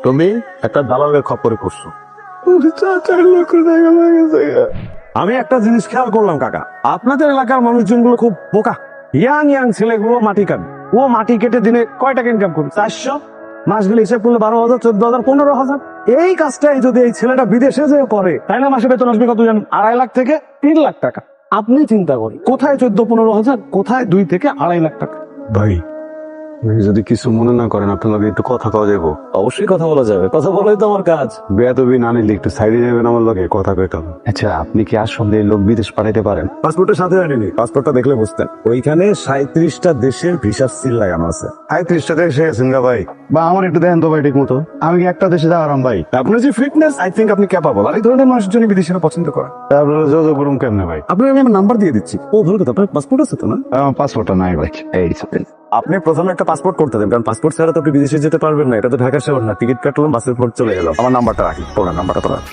তুমি একটা দালালের খপ্পরে পড়ছো। 4 লক্ষ টাকা লাগেছে। আমি একটা জিনিস খেয়াল করলাম কাকা, আপনাদের এলাকার মানুষজনগুলো খুব বোকা। ইয়াং ইয়াং ছেলেগুলো মাটি কাটে, ও মাটি কেটে দিনে কয় টাকা ইনকাম করবে? 400। মাস গেলে হিসেব করলে 12,000, 14,000, 15,000। এই কাজটাই যদি এই ছেলেটা বিদেশে যে করে, তাহলে মাসে বেতন আসবে কত জানেন? 2.5 লাখ থেকে 3 লাখ টাকা। আপনি চিন্তা করেন, কোথায় 14-15,000, কোথায় 2 থেকে 2.5 লাখ টাকা। ভাই যদি কিছু মনে না করেন, আপনার লগে একটু কথা কওয়া যাবো? অবশ্যই কথা বলা যাবে, কথা বলাই তো আমার কাজ। বেয়াদবি না নিলে একটু সাইডে যাবেন আমার লগে, কথা কইতাম। আচ্ছা, আপনি কি আসলে লোক বিদেশ পাঠাইতে পারেন? পাসপোর্টের সাথে আনিনি, পাসপোর্টটা দেখলে বুঝতেন। ওইখানে 37টা দেশের ভিসা সিল লাগানো আছে। 35টা দেশে গেছেন গা ভাই? বা আমার একটু দেন তো ভাই ঠিক মতো, আমি কি একটা দেশে যাওয়ারাম ভাই? আপনার যে ফিটনেস, আই থিঙ্ক আপনি ক্যাপাবল। আর এই ধরনের মানুষের জন্য বিদেশিরা পছন্দ করে। আপনারা যোগাযোগ করুন কেমনে ভাই? আপনার আমি আমার নাম্বার দিয়ে দিচ্ছি। ও ভালো কথা, আপনার পাসপোর্ট আছে তো না? আমার পাসপোর্টটা নাই ভাই। আপনি প্রথমে একটা পাসপোর্ট করতে দেন, কারণ পাসপোর্ট ছাড়া তো আপনি বিদেশে যেতে পারবেন না। এটা তো ঢাকা শহর না, টিকিট কাটলাম, বাসের পর চলে গেলাম। আমার নাম্বারটা রাখি, তোমার নাম্বারটা তো রাখি।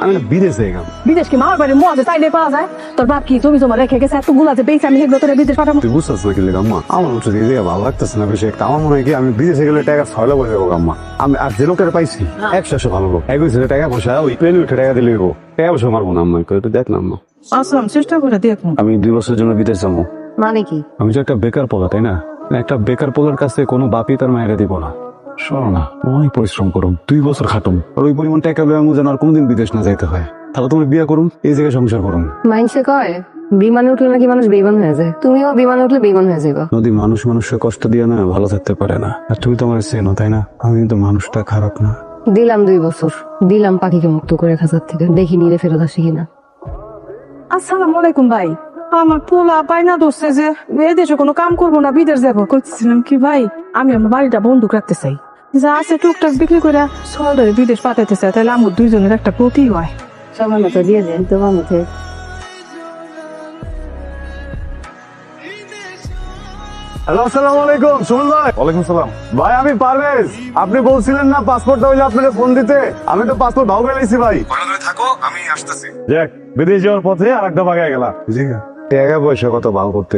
আমি বিদেশে গেলাম। বিদেশ কি মামার বাড়ির মোয়াজে চাইলে পাওয়া যায়? তোর বাপ কি জমি জমা রেখে গেছে এত গুলা যে বেশ আমি এগুলো তোর বিদেশ পাঠাবো? তুই বুঝতেছ না কি লেগে আম্মা? আমার উঠে দিয়ে ভালো লাগতেছে না বেশি একটা। আমার মনে হয় কি আমি বিদেশে গেলে টাকা ছয়লা বসে যাবো আম্মা। আমি আর যে লোকের পাইছি 100 ভালো লোক, একই ছেলে টাকা পয়সা ওই প্লেনে উঠে টাকা দিলে টাকা পয়সা মারবো না আম্মা। একটু দেখ না আম্মা, আসলাম চেষ্টা করে দেখুন। আমি 2 বছরের জন্য বিদেশ যাবো। মানে কি? আমি যে একটা বেকার পোলা, তাই না? একটা বেকার পোলার কাছে কোনো বাপই তার মায়েরা দিব না। শোনো না, অনেক পরিশ্রম করুন, 2 বছর খাটুন, আর ওই পরিমাণ টাকা লয়ে আমি যেন আর কোনদিন বিদেশ না যাইতে হয়। তাহলে তুমি বিয়ে করুন, এই জায়গায় সংসার করুন। মাইন্ডসে কয় বিমানে উঠলে নাকি মানুষ বেইমান হয়ে যায়, তুমিও বিমানে উঠলে বেইমান হয়ে যাবে। নদী মানুষ মানুষকে কষ্ট দিয়ে না ভালো থাকতে পারে না। আর তুমি তো আমার চেনো, তাই না? আমি কিন্তু মানুষটা খারাপ না। দিলাম 2 বছর, দিলাম পাখিকে মুক্ত করে খাঁচার থেকে, দেখি নিরে ফেরত আসি কিনা। আসসালামু আলাইকুম ভাই। আমার পোলা পায়না ধরছে যে এই দেশে কোনো কাম করবো না, বিদেশ যাবো। করতেছিলাম কি ভাই, আমি আমার বাড়িটা বন্ধুক রাখতে চাই, যা আছে টুকটাক বিক্রি করে সরকারে বিদেশ পাঠাইতে চাই, তাহলে আমার 2 জনের একটা ক্ষতি হয়। সময় মতো দিয়ে দেন তোমার মধ্যে। হ্যালো, আসসালামু আলাইকুম। সুমন ভাই। ওয়ালাইকুম সালাম। ভাই আমি পারভেজ। আপনি বলছিলেন না পাসপোর্টটা হইলে আপনাকে ফোন দিতে, আমি তো পাসপোর্ট ভাও গেলেছি ভাই। থাকো, আমি আসতেছি। যাক, বিদেশ যাওয়ার পথে আর একটা বাগায় গেলাম। জি টাকা পয়সা কত ভালো করতে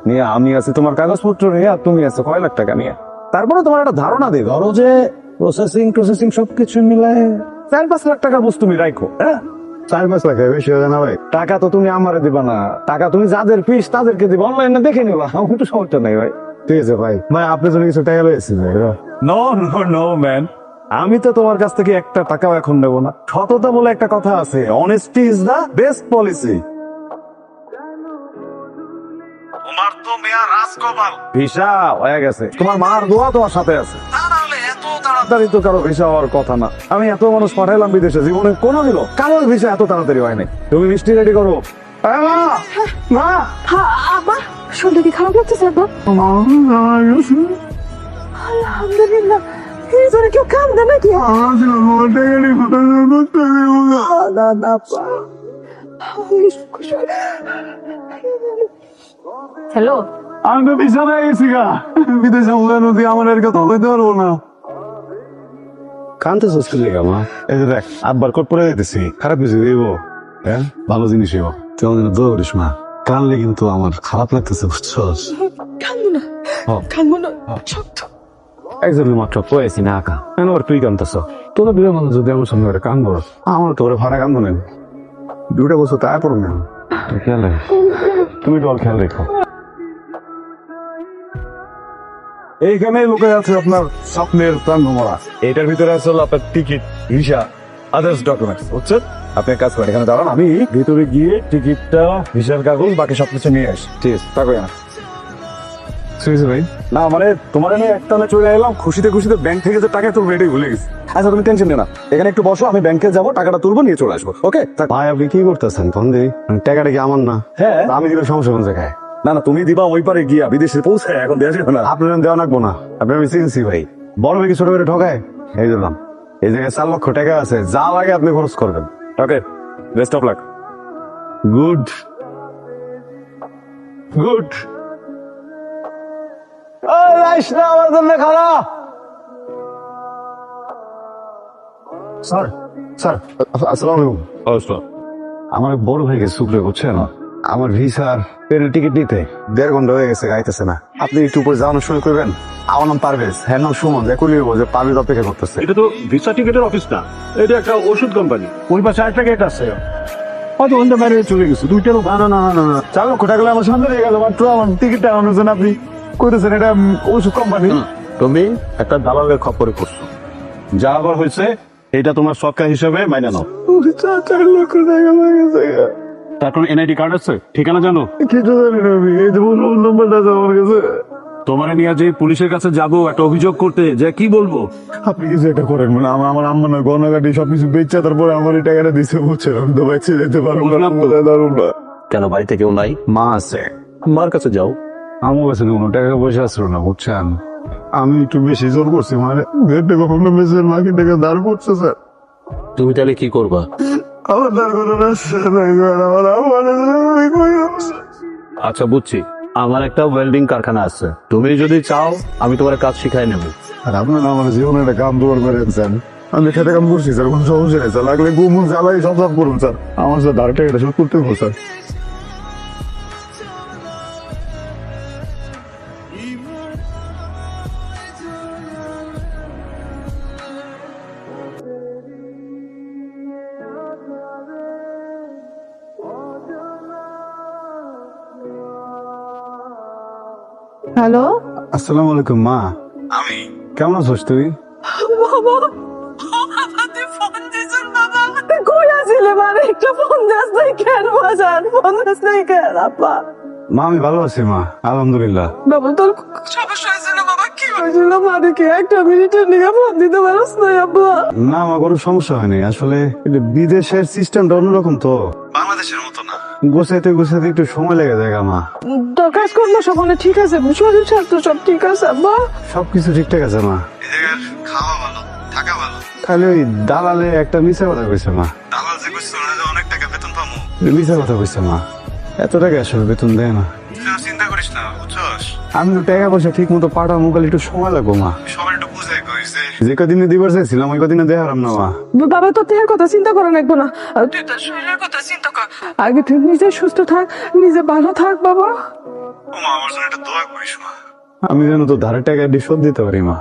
নিয়ে আমি আছি তোমার কাগজপত্র নিয়ে, আর তুমি আছো কয় লাখ টাকা নিয়ে। তারপরে তোমার একটা ধারণা দিই, ধরো যে প্রসেসিং সবকিছু মিলায় 4-5 লাখ টাকা বস্তু তুমি রাখো। হ্যাঁ, 4-5 লাখ বেশি হবে না ভাই? টাকা তো তুমি আমারে দিবা না, টাকা তুমি যাদের পিস তাদেরকে দিবা, অনলাইনে দেখে নিবা। আমার তো সমস্যা নাই ভাই। ঠিক আছে ভাই। ভাই আপনি যদি কিছু টাকা লয়েছেন ভাই? নো নো নো ম্যান, আমি তো তোমার কাছ থেকে একটা টাকাও এখন নেবো না। সততা বলে একটা কথা আছে, honesty is the best policy. তোমার তো মেয়া রাজকপাল, ভিসা হয়ে গেছে, তোমার মার দোয়া তোমার সাথে আছে। এত তাড়াতাড়ি তো কারো ভিসা হওয়ার কথা না। আমি এত মানুষ পাঠাইলাম বিদেশে, জীবনে কোনোদিন কারোর ভিসা এত তাড়াতাড়ি হয় নাই। তুমি মিষ্টি রেডি করো। মা, আব্বা শুনতে কি খারাপ লাগতেছে আব্বা? আলহামদুলিল্লাহ, এই জন্য কেউ কান্দে নাকি? হ্যালো, আমি তো বিছানায় গেছি গা, বিদেশে নদী আমার এর কথা হইতে পারবো না। কানতে চুস করলি মা? এই যে দেখ, আব্বার কোট পরে যেতেছি, খারাপ কিছু দিব? হ্যাঁ, ভালো জিনিস দিব। তুই আমাদের দোয়া করিস মা। কানলে কিন্তু আমার খারাপ লাগতেছে, বুঝছস? কান্দবো না, কান্দবো না, শক্ত। একজনের মাত্র কয়েছি না আঁকা, আবার তুই কানতেছ। তোরা 2 মানুষ যদি আমার সামনে কান ধর, আমার তো ওরে ভাড়া কান্দ নেই। 2টা বছর তাই পড়ো না। খেয়াল রাখ, তুমি তো খেয়াল রেখো। এইখানে লুকে আছে আপনার স্বপ্নের প্রাণ ভ্রমরা। এটার ভিতরে আছে হলো আপনার টিকিট, ভিসা, আদার্স ডকুমেন্টস। বুঝছেন? আপনি এক কাজ করেন, এখানে দাঁড়ান, আমি ভিতরে গিয়ে টিকিটটা, ভিসার কাগজ, বাকি সবকিছু নিয়ে আসি। ঠিক আছে, তাকো না। ভাই না মানে তোমার এনে একটানে চলে এলাম, খুশিতে খুশিতে ব্যাংক থেকে যে টাকা তুলবো এটাই ভুলে গেছি। আচ্ছা তুমি টেনশন নিও না, এখানে একটু বসো, আমি ব্যাংকে যাবো, টাকাটা তুলবো, নিয়ে চলে আসবো। ওকে ভাই, আপনি কি করতেছেন? তন্দি টাকাটা কি আমার না? হ্যাঁ, আমি দিলে সমস্যা কোন জায়গায়? না না, তুমি দিবা ওই পারে গিয়া, বিদেশে পৌঁছে এখন দেওয়া যাবে না। আপনার দেওয়া লাগবো না, আপনি আমি চিনছি ভাই। বড় ভাই কি ছোট করে ঠকায়? এই দিলাম, এই জায়গায় 4 লক্ষ টাকা আছে, যা লাগে আপনি খরচ করবেন। Okay, best of luck. Good good. আমার জন্য খারাপ। স্যার, স্যার, আসসালামু আলাইকুম। আমার বড় ভাইকে শুক্রে বুঝছেন, আমার ভিসার ট্রেনের টিকিট নিতে 1.5 ঘন্টা হয়ে গেছে, গাইতেছে না। আপনি একটু উপরে যাওয়ানো শুরু করবেন। আমার নাম পারভেজ, হ্যাঁ নাম সুমন, দেখুন যে পারভেজ অপেক্ষা করতেছে। এটা তো ভিসা টিকেটের অফিস না, এটা একটা ওষুধ কোম্পানি। ওই পাশে একটা গেট আছে, হয়তো ওখানটা বাইরে চলে গেছে। দুইটা লোক। না না না না না 4 লক্ষ টাকা আমার সামনে দিয়ে গেল, মাত্র আমার টিকিটটা আনুছেন আপনি, কইতেছেন এটা ওষুধ কোম্পানি। তুমি একটা দালালের খপ্পরে পড়ছো, যা আবার হয়েছে এটা তোমার সরকার হিসেবে মাইনে নাও। 4 লক্ষ টাকা আমার কাছে। তারপর এনআইডি কার্ড আছে, ঠিকানা জানো? কিছু জানি না আমি, এই যে নম্বরটা আছে আমার কাছে। তোমার নিয়ে যে পুলিশের কাছে যাবো একটা অভিযোগ করতে, যে কি বলবো? আপনি কিছু একটা করেন, মানে আমার আম্মা না গণকাটি সবকিছু বেচছে, তারপরে আমার এই টাকাটা দিচ্ছে, বুঝছেন? আমি তো বাইছে যেতে পারবো না, কোথায় দাঁড়াবো না। কেন বাড়িতে কেউ নাই? মা আছে, মার কাছে যাও। আমার কাছে কোনো টাকা পয়সা আসলো না, বুঝছেন? আমি একটু বেশি জোর করছি, মানে কখনো বেশি বাকি টাকা দাঁড় করছে স্যার। তুমি তাহলে কি করবা? আমার দাঁড় কোনো রাস্তা নাই স্যার, আচ্ছা বুঝছি, আমার একটা ওয়েল্ডিং কারখানা আছে, তুমি যদি চাও আমি তোমার কাজ শিখাই নেব। আর আপনার আমার জীবনে একটা কাম দৌড় করেন স্যার। আমি খেতে কাম করছি স্যার, কোনো সমস্যা নেই স্যার, লাগলে গুমুন জ্বালাই সব সাফ করুন স্যার। আমার স্যার দাঁড় টাকাটা শোধ করতে হবে স্যার। হ্যালো আসসালামু আলাইকুম মা। আমি কেমন আছিস তুই? বাবা, আমাদের ফোন দিছেন বাবা। কই আছিলে মানে একটা ফোন দাস নাই কেন বাজার? ফোন দাস নাই কেন আপা? মা আমি ভালো আছি মা, আলহামদুলিল্লাহ। বাবা তোর সমস্যা হয়েছিল বাবা? কি হয়েছিল? মানে কি একটা মিনিটের নিয়ে ফোন দিতে পারছ না আব্বা? না আমার কোনো সমস্যা হয়নি, আসলে এটা বিদেশের সিস্টেমটা অন্যরকম তো, বাংলাদেশের মতো না। গোছাইতে গোছাইতে একটু সময় লেগে যায় মা। তোর কাজ করলো সকলে ঠিক আছে, শরীর স্বাস্থ্য সব ঠিক আছে আব্বা? সবকিছু ঠিকঠাক আছে মা। খাওয়া ভালো, থাকা ভালো। খালি ওই দালালে একটা মিছা কথা কইছে মা। দালাল যে কইছে অনেক টাকা বেতন পাবো, মিছা কথা কইছে মা। এত টাকা আসলে বেতন দেয় না। চিন্তা করিস না, বুঝছস? আমি তো টাকা পয়সা ঠিক মতো পাঠাবো, কাল একটু সময় লাগবো মা। সবাই একটু বুঝাই কইছে, যে কদিনে দিবার চাইছিলাম ওই কদিনে দেখালাম না মা। বাবা তোর দেহের কথা চিন্তা করা লাগবো না, তুই তোর শরীরের কথা চিন্তা কর। আগে তুই নিজে সুস্থ থাক, নিজে ভালো থাক বাবা। ও মা, আমার জন্য একটা দোয়া করিস মা, আমি যেন তো ধারের টাকা দিয়ে শোধ দিতে পারি মা।